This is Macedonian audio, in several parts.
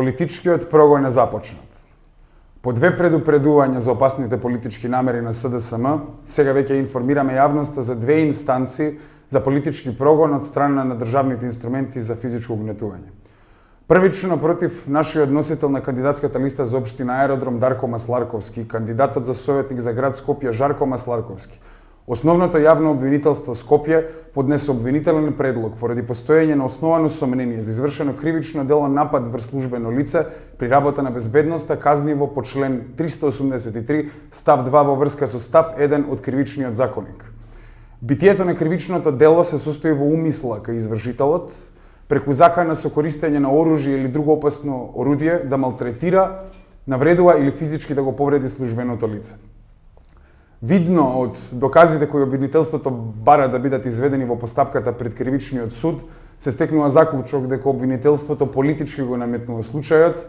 политичкиот прогон е започнат. По две предупредувања за опасните политички намери на СДСМ, сега веќе информираме јавноста за две инстанции за политички прогон од страна на државните инструменти за физичко угнетување. Првично против нашиот носител на кандидатската листа за општина Аеродром Дарко Масларковски, кандидатот за советник за град Скопје Жарко Масларковски. Основното јавно обвинителство Скопје поднесе обвинителен предлог поради постоење на основано сомнение за извршено кривично дело напад врз службено лице при работа на безбедноста, казниво по член 383 став 2 во врска со став 1 од кривичниот законник. Битието на кривичното дело се состои во умисла кај извршителот, преку закана со користење на оружје или друго опасно орудие да малтретира, навредува или физички да го повреди службеното лице. Видно од доказите кои обвинителството бара да бидат изведени во постапката пред кривичниот суд, се стекнува заклучок дека обвинителството политички го наметнува случајот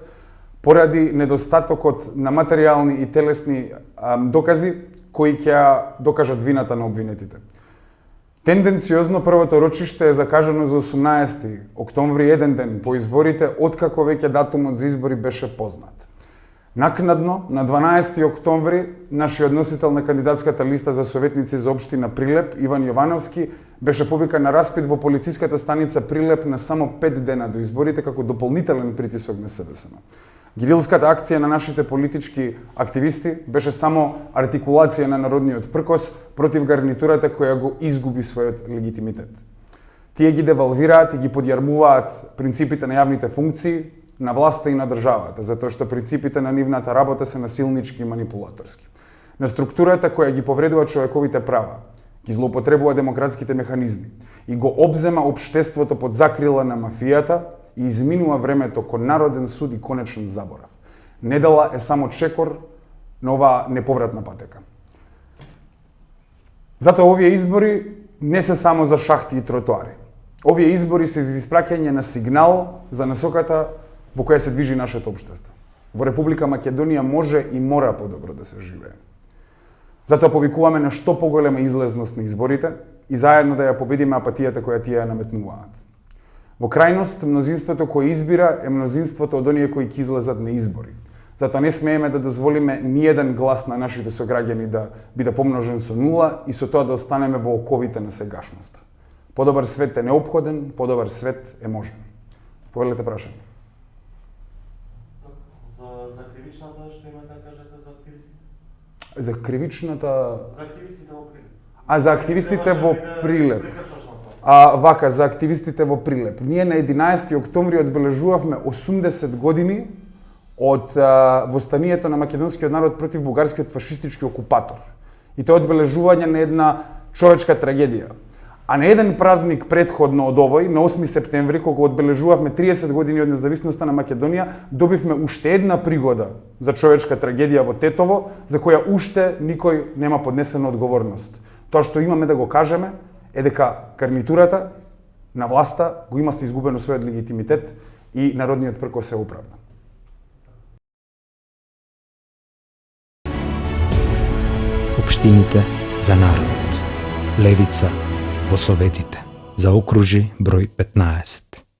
поради недостатокот на материјални и телесни докази кои ќе докажат вината на обвинетите. Тенденциозно првото рочиште е закажано за 18 октомври, еден ден по изборите, откако веќе датумот за избори беше познат. Накнадно, на 12 октомври, нашиот носител на кандидатската листа за советници за општина Прилеп, Иван Јовановски, беше повикан на распит во полициската станица Прилеп на само 5 дена до изборите како дополнителен притисок на СДСМ. Гирилската акција на нашите политички активисти беше само артикулација на народниот пркос против гарнитурата која го изгуби својот легитимитет. Тие ги девалвираат и ги подјармуваат принципите на јавните функции, на власта и на државата, затоа што принципите на нивната работа се насилнички и манипулаторски. На структурата која ги повредува човековите права, ги злоупотребува демократските механизми и го обзема општеството под закрила на мафијата и изминува времето кон народен суд и конечен заборав. Недела е само чекор на оваа неповратна патека. Затоа овие избори не се само за шахти и тротоари. Овие избори се за испраќање на сигнал за насоката во која се движи нашето општество. Во Република Македонија може и мора подобро да се живее. Затоа повикуваме на што поголема излезност на изборите и заедно да ја победиме апатијата која тие ја наметнуваат. Во крајност, мнозинството кој избира е мнозинството од оние кои ќе излезат на избори. Затоа не смееме да дозволиме ниеден глас на нашите сограѓани да биде помножен со нула и со тоа да останеме во оковите на сегашноста. Подобар свет е неопходен, подобар свет е можен. Повелете прашање. За кривичната, што имате да кажете за активистите? За кривичната... За активистите во Прилеп. За активистите во Прилеп. Вака, за активистите во Прилеп. Ние на 11 октомври одбележувавме 80 години од востанието на македонскиот народ против бугарскиот фашистички окупатор. И тоа одбележување на една човечка трагедија. А на еден празник предходно од овој, на 8 септември, кога одбележувавме 30 години од независноста на Македонија, добивме уште една пригода за човечка трагедија во Тетово, за која уште никој нема поднесена одговорност. Тоа што имаме да го кажеме е дека гарнитурата на власта го има се изгубено својот легитимитет и народниот пркос се оправда. Општините за народот. Левица во Советите. Заокружи број 15.